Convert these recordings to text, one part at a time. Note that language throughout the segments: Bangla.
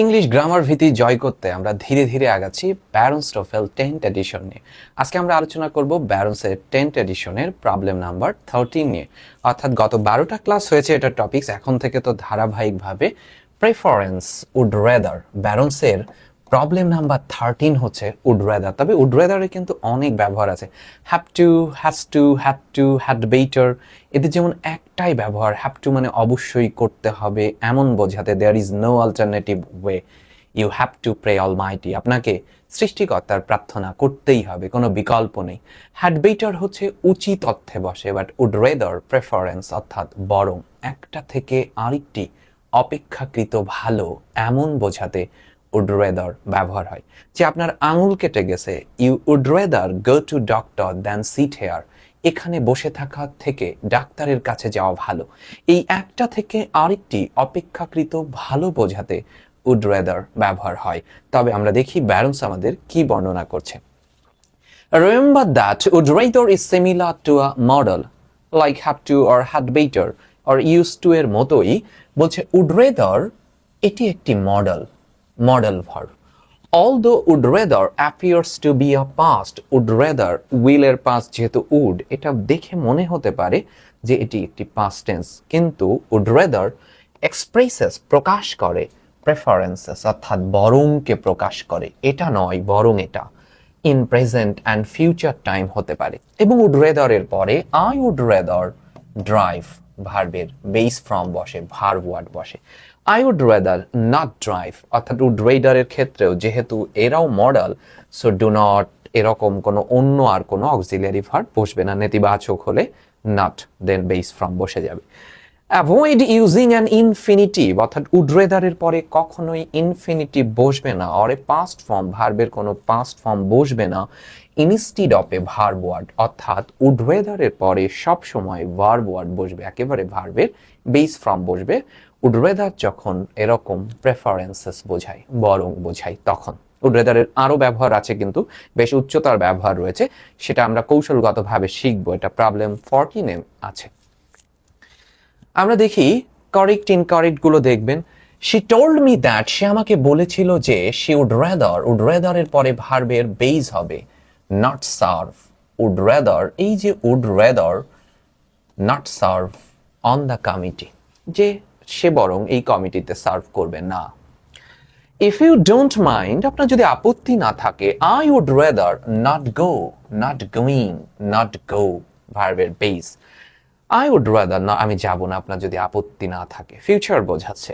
ইংলিশ গ্রামার ভীতি জয় করতে আমরা ধীরে ধীরে আগাচ্ছি ব্যারন্স টোফেল 10th এডিশন নিয়ে। আজকে আমরা আলোচনা করব ব্যারন্সের 10th এডিশনের প্রবলেম নাম্বার 13 নিয়ে। অর্থাৎ গত 12টা ক্লাস হয়েছে এটা টপিকস, এখন থেকে তো ধারাবাহিকভাবে প্রেফারেন্স উড রেদার ব্যারন্সের প্রবলেম নাম্বার 13 হচ্ছে উড রেদার। তবে উড রেদারে কিন্তু অনেক ব্যবহার আছে, have to, has to, had to, had better. এদের যেমন একটাই ব্যবহার, হ্যাভ টু মানে অবশ্যই করতে হবে এমন বোঝাতে, there is no alternative way, you have to pray almighty, আপনাকে সৃষ্টিকর্তার প্রার্থনা করতেই হবে, কোনো বিকল্প নেই। হ্যাড বেটার হচ্ছে উচিত অর্থে বসে, বাট উড রেদার প্রেফারেন্স অর্থাৎ বরং, একটা থেকে আরেকটি অপেক্ষাকৃত ভালো এমন বোঝাতে উড রেদার ব্যবহার হয়। যে আপনার আঙুল কেটে গেছে, you would rather go to doctor than sit here, এখানে বসে থাকা থেকে ডাক্তারের কাছে যাওয়া ভালো। এই একটা থেকে আরেকটি অপেক্ষাকৃত ভালো বোঝাতে উড রেদার ব্যবহার হয়। তবে আমরা দেখি ব্যারন্স আমাদের কি বর্ণনা করছে। Remember that would rather is similar to a model like have to or had better or used to এর মতোই বলছে would rather এটি একটি modal verb. Although would rather appears to be a past, would rather will এর past যেহেতু would, এটা দেখে মনে হতে পারে যে এটি একটি past tense, কিন্তু would rather expresses প্রকাশ করে preferences অর্থাৎ বরংকে প্রকাশ করে, এটা নয় বরং এটা in present and future time হতে পারে। এবং উড রেদার এর পরে আই উড রেদার ড্রাইভ ভার্বের বেস ফর্ম বসে, ভার্ব ওয়ার্ড বসে। I would rather not drive, অর্থাৎ উড রেদারের ক্ষেত্রেও যেহেতু এরাও মডেল, সো ডু নট এরকম কোনো অন্য আর কোনো অক্সিলিয়ারি ভার্ব বসবে না, নেতিবাচক হলে নট দেন বেস ফর্ম বসে যাবে। অ্যাভয়েড ইউজিং অ্যান ইনফিনিটিভ, অর্থাৎ উড রেদারের পরে কখনোই ইনফিনিটিভ বসবে না, অরে পাস্ট ফর্ম ভার্বের কোনো পাস্ট ফর্ম বসবে না, instead of a verb word, অর্থাৎ উড রেদারের পরে সবসময় ভার্ব ওয়ার্ড বসবে, একেবারে ভার্বের বেস ফর্ম বসবে। উড রেদার যখন এরকম প্রেফারেন্সেস বোঝায়, বরং বোঝায়, তখন। উড রেদারের আরও ব্যবহার আছে, কিন্তু বেশ উচ্চতর ব্যবহার রয়েছে, সেটা আমরা কৌশলগতভাবে শিখবো, এটা প্রবলেম 14 আছে। আমরা দেখি কারেক্ট ইনকারেক্ট গুলো দেখবেন। শি টোল্ড মি দ্যাট, সে আমাকে বলেছিল যে, শি উড রেদার এর পরে ভার্বের বেস হবে নট সার্ভ। উড রেদার, এই যে would rather not serve on the committee, যে সে বরং এই কমিটিতে সার্ভ করবে না। ইফ ইউ ডোন্ট মাইন্ড, আপনার যদি আপত্তি না থাকে, I would rather not go, not going, not go ভার্বের বেস। I would rather না, আমি যাব না, আপনার যদি আপত্তি না থাকে, ফিউচার বোঝাচ্ছে।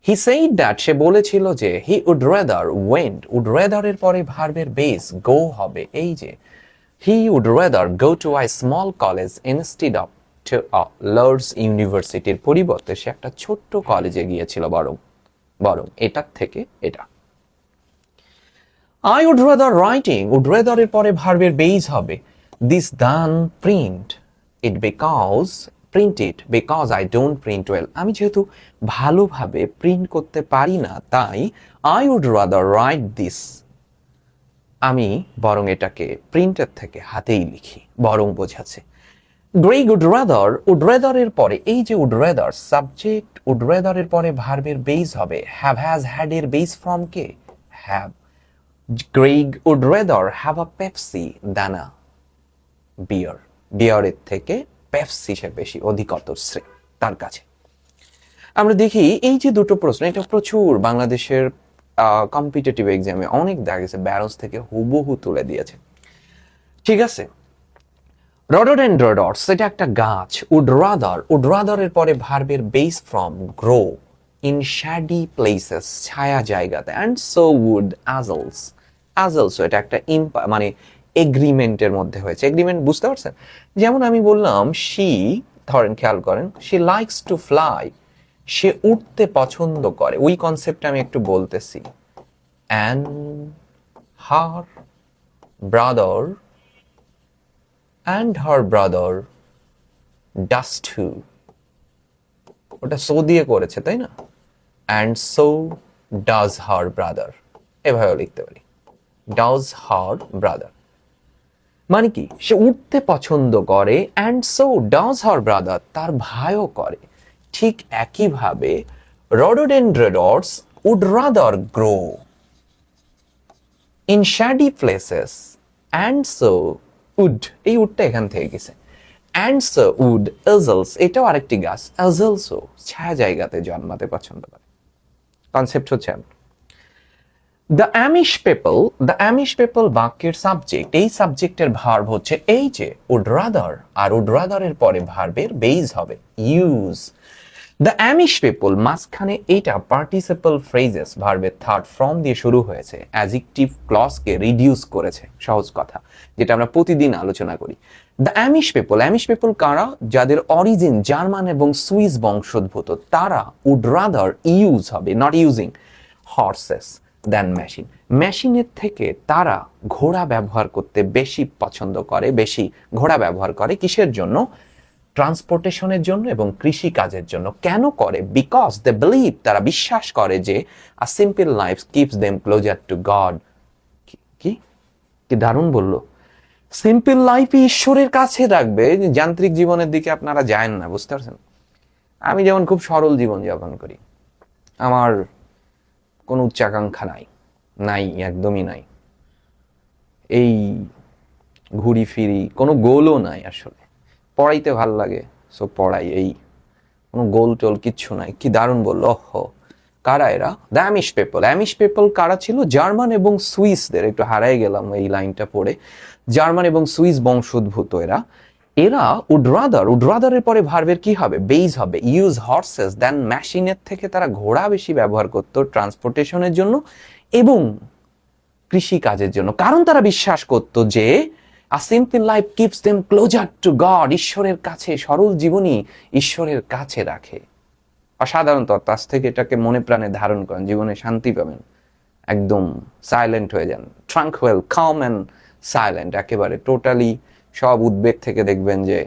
He said that, সে বলেছিল যে, he would rather went, would rather এর পরে ভার্বের বেস go হবে, এই যে he would rather go to a small college instead of to a large university, এর পরিবর্তে সে একটা ছোট্ট কলেজে গিয়েছিল, বরং এটার থেকে এটা। I would rather writing, would rather এর পরে ভার্বের বেস হবে this than print it because print it because I don't print well, আমি যেহেতু ভালোভাবে প্রিন্ট করতে পারি না, তাই I would rather write this, আমি বরং এটাকে প্রিন্টের থেকে হাতেই লিখি, বরং বোঝাচ্ছে। গ্রেগ উড রাদার এর পরে, এই যে would rather subject, would rather এর পরে ভার্বের বেস হবে হ্যাভ, হ্যাজ, হ্যাড এর বেস ফর্ম কে have. Greg would rather have a Pepsi than a beer, বিয়ারের থেকে পেপসি সে বেশি অধিকতর শ্রেয় তার কাছে। আমরা দেখি এই যে দুটো প্রশ্ন, এটা প্রচুর বাংলাদেশের কম্পিটিটিভ এক্সামে অনেক দেখা গেছে ব্যারন্স থেকে হুবহু তুলে দিয়েছে, ঠিক আছে। রডোডেন্ড্রোডস, এটা একটা গাছ। উড রাদার এর পরে ভার্বের base form grow in shady places, ছায়া জায়গাতে, অ্যান্ড সো উড অ্যাজলস, এটা একটা মানে এগ্রিমেন্টের মধ্যে হয়েছে। এগ্রিমেন্ট বুঝতে পারছেন? যেমন আমি বললাম শি, ধরেন খেয়াল করেন, শি লাইকস টু ফ্লাই, সে উঠতে পছন্দ করে, ওই কনসেপ্টটা আমি একটু বলতেছি। And her brother does too, ওটা সো দিয়ে করেছে তাই না, and so does her brother, এভাবে লিখতে পারি, ডাজ হার ব্রাদার মানে কি, সে উঠতে পছন্দ করে, and so does her brother, তার ভাইও করে। ঠিক একইভাবে rhododendrons would rather grow in shady places and so would, এই উডটা এখান থেকে গেছে। অ্যান্ড সো উড এজলস, এটাও আরেকটি গাছ, এজলসও ছায়া জায়গাতে জন্মাতে পছন্দ করে। কনসেপ্ট হচ্ছে the Amish people, the Amish people বাক্যের সাবজেক্ট, এই সাবজেক্টের ভার্ব হচ্ছে এই যে উড রাদার, আর উড রাদারের পরে ভার্বের বেজ হবে ইউজ। দ্য অ্যামিশ পিপল মাঝখানে এইটা পার্টিসিপল ফ্রেজেস ভার্বের থার্ড ফর্ম দিয়ে শুরু হয়েছে, অ্যাডজেক্টিভ ক্লজকে রিডিউস করেছে, সহজ কথা যেটা আমরা প্রতিদিন আলোচনা করি। The Amish people, Amish people কারা? যাদের অরিজিন জার্মান এবং সুইস বংশোদ্ভূত, তারা উড রাদার ইউজ হবে, not using horses than machine, মেশিনের থেকে তারা ঘোড়া ব্যবহার করতে বেশি পছন্দ করে, বেশি ঘোড়া ব্যবহার করে কিসের জন্য? ট্রান্সপোর্টেশনের জন্য এবং কৃষি কাজের জন্য। কেন করে? বিকজ দে বিলিভ, তারা বিশ্বাস করে যে আ simple life keeps them closure to god. কি কি দারুণ বললো, সিম্পল লাইফই ঈশ্বরের কাছে রাখবে। যান্ত্রিক জীবনের দিকে আপনারা যায় না, বুঝতে পারছেন? আমি যেমন খুব সরল জীবন যাপন করি, আমার কোনো উচ্চাকাঙ্ক্ষা নাই, নাই, একদমই নাই। এই ঘুরি ফিরি, কোনো গোলও নাই আসলে। পড়াইতে ভাল লাগে, সো পড়াই, এই কোনো গোল টোল কিচ্ছু নাই। কি দারুণ বললো, ওহো। কারা এরা? The Amish people. Amish people কারা ছিল? জার্মান এবং সুইসদের, একটু হারাই গেলাম এই লাইনটা পড়ে, জার্মান এবং সুইস বংশোদ্ভূত এরা। এরা উড রাদার, উড রাদারের পরে ভার্বের কি হবে? বেজ হবে ইউজ হর্সেস দেন মেশিনের থেকে তারা ঘোড়া বেশি ব্যবহার করতো ট্রান্সপোর্টেশনের জন্য এবং কৃষি কাজের জন্য। কারণ তারা বিশ্বাস করতো যে আ simple life keeps them closure to God, ঈশ্বরের কাছে, সরল জীবনই ঈশ্বরের কাছে রাখে। অসাধারণ তত্ত্ব, আজ থেকে এটাকে মনে প্রাণে ধারণ করেন, জীবনে শান্তি পাবেন, একদম সাইলেন্ট হয়ে যান, ট্রাঙ্কুয়েল, কাম অ্যান্ড সাইলেন্ট, একেবারে টোটালি সব উদ্বেগ থেকে দেখবেন যে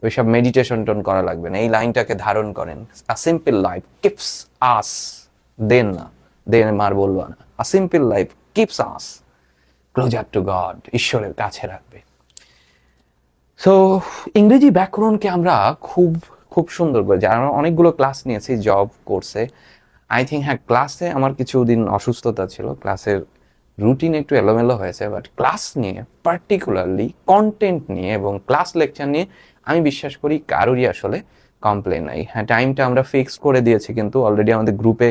ওইসব মেডিটেশন টোন করা লাগবে না। এই লাইনটাকে ধারণ করেন, a simple life keeps us, দেন না, দেন মার বলবো না, a simple life keeps us closer to God, ঈশ্বরের কাছে রাখবে। সো ইংরেজি ব্যাকরণকে আমরা খুব খুব সুন্দর করে, আমরা অনেকগুলো ক্লাস নিয়েছি জব কোর্সে, আই থিঙ্ক, হ্যাঁ ক্লাসে আমার কিছুদিন অসুস্থতা ছিল, ক্লাসের রুটিন একটু এলোমেলো হয়েছে, বাট ক্লাস নিয়ে পার্টিকুলারলি কন্টেন্ট নিয়ে এবং ক্লাস লেকচার নিয়ে আমি বিশ্বাস করি কারোরই আসলে কমপ্লেন নাই। হ্যাঁ, টাইমটা আমরা ফিক্স করে দিয়েছি, কিন্তু অলরেডি আমাদের গ্রুপে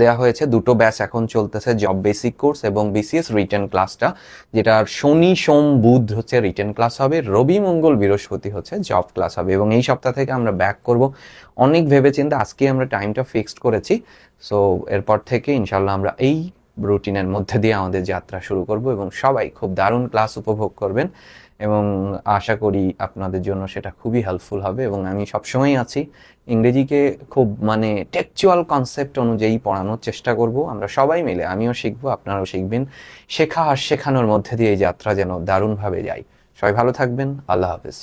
দেওয়া হয়েছে, দুটো ব্যাচ এখন চলতেছে, জব বেসিক কোর্স এবং বিসিএস রিটেন ক্লাসটা, যেটা শনি সোম বুধ হচ্ছে রিটেন ক্লাস হবে, রবি মঙ্গল বৃহস্পতি হচ্ছে জব ক্লাস হবে। এবং এই সপ্তাহ থেকে আমরা ব্যাক করব, অনেক ভেবেচিন্তে আজকে আমরা টাইমটা ফিক্সড করেছি। সো এরপর থেকে ইনশাল্লাহ আমরা এই রুটিনের মধ্যে দিয়ে আমাদের যাত্রা শুরু করব এবং সবাই খুব দারুণ ক্লাস উপভোগ করবেন এবং আশা করি আপনাদের জন্য সেটা খুবই হেল্পফুল হবে। এবং আমি সবসময়ই আছি, ইংরেজিকে খুব মানে টেকচুয়াল কনসেপ্ট অনুযায়ী পড়ানোর চেষ্টা করব। আমরা সবাই মিলে, আমিও শিখবো, আপনারাও শিখবেন, শেখা আর শেখানোর মধ্যে দিয়ে এই যাত্রা যেন দারুণভাবে যায়। সবাই ভালো থাকবেন, আল্লাহ হাফেজ।